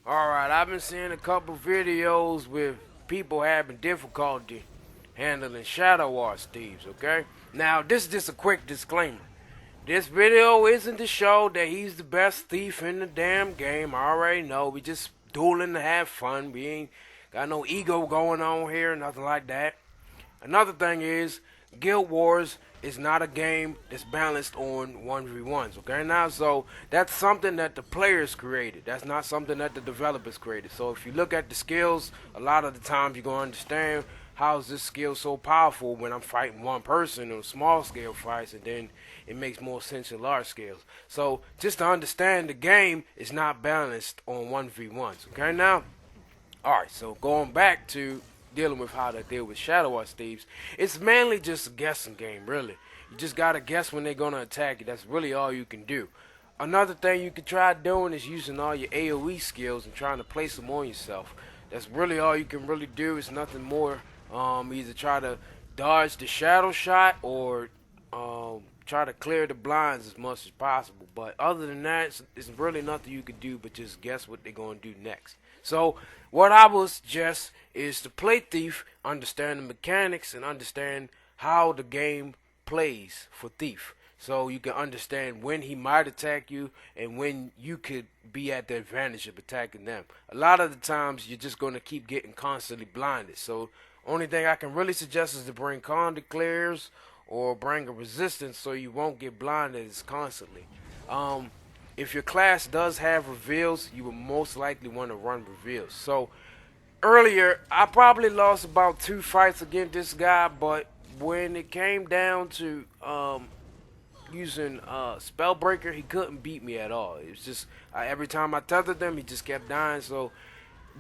Alright, I've been seeing a couple videos with people having difficulty handling Shadow Arts thieves, okay? Now, this is just a quick disclaimer. This video isn't to show that he's the best thief in the damn game. I already know. We just dueling to have fun. We ain't got no ego going on here, nothing like that. Another thing is, Guild Wars is not a game that's balanced on 1v1's, okay? Now, so that's something that the players created. That's not something that the developers created. So if you look at the skills, a lot of the times you're going to understand how is this skill so powerful when I'm fighting one person on small scale fights, and then it makes more sense in large scales. So just to understand the game is not balanced on 1v1's, okay? Now, alright, so going back to dealing with how to deal with Shadow Arts thieves, it's mainly just a guessing game, really. You just gotta guess when they're gonna attack you. That's really all you can do. Another thing you can try doing is using all your AoE skills and trying to place them on yourself. That's really all you can really do. It's nothing more. Either try to dodge the shadow shot or try to clear the blinds as much as possible. But other than that, it's really nothing you can do but just guess what they're going to do next. So what I would suggest is to play Thief, understand the mechanics, and understand how the game plays for Thief. So you can understand when he might attack you and when you could be at the advantage of attacking them. A lot of the times you're just going to keep getting constantly blinded. So only thing I can really suggest is to bring con declares or bring a resistance so you won't get blinded as constantly. If your class does have reveals, you will most likely want to run reveals. So earlier, I probably lost about 2 fights against this guy, but when it came down to using Spellbreaker, he couldn't beat me at all. It was just every time I tethered them, he just kept dying. So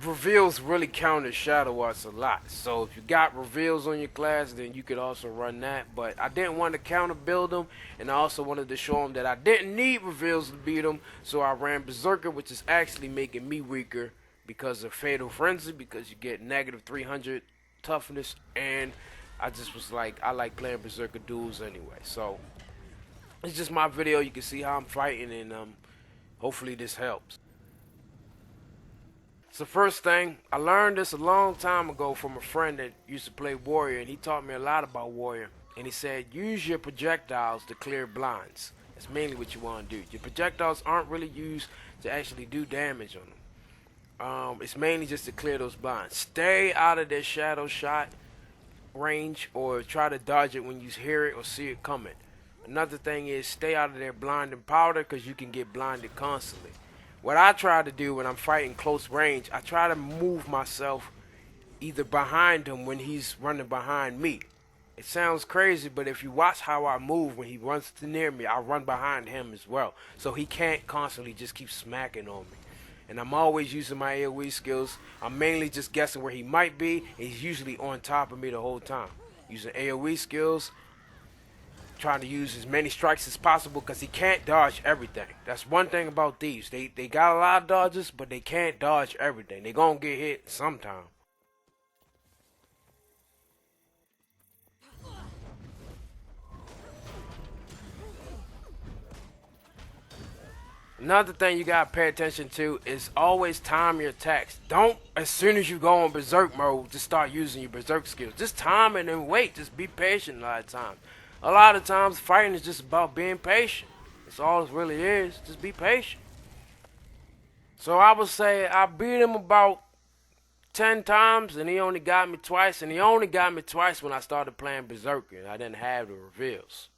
reveals really count as Shadow Arts a lot. So if you got reveals on your class, then you could also run that. But I didn't want to counter build them, and I also wanted to show him that I didn't need reveals to beat him. So I ran Berserker, which is actually making me weaker because of Fatal Frenzy, because you get negative 300 toughness, and I just was like, I like playing Berserker duels anyway. So it's just my video. You can see how I'm fighting, and hopefully this helps. So first thing, I learned this a long time ago from a friend that used to play Warrior, and he taught me a lot about Warrior. And he said, use your projectiles to clear blinds. That's mainly what you want to do. Your projectiles aren't really used to actually do damage on them. It's mainly just to clear those blinds. Stay out of their shadow shot range, or try to dodge it when you hear it or see it coming. Another thing is stay out of their blinding powder, because you can get blinded constantly. What I try to do when I'm fighting close range, I try to move myself either behind him when he's running behind me. It sounds crazy, but if you watch how I move when he runs near me, I run behind him as well. So he can't constantly just keep smacking on me. And I'm always using my AoE skills. I'm mainly just guessing where he might be, and he's usually on top of me the whole time. Using AoE skills, trying to use as many strikes as possible, because he can't dodge everything. That's one thing about thieves. They got a lot of dodges, but they can't dodge everything. They gonna get hit sometime. Another thing you gotta pay attention to is always time your attacks. Don't, as soon as you go on berserk mode, just start using your berserk skills. Just time it and wait. Just be patient a lot of times. A lot of times fighting is just about being patient. That's all it really is. Just be patient. So I would say I beat him about 10 times, and he only got me twice. And he only got me twice when I started playing Berserker, and I didn't have the reveals.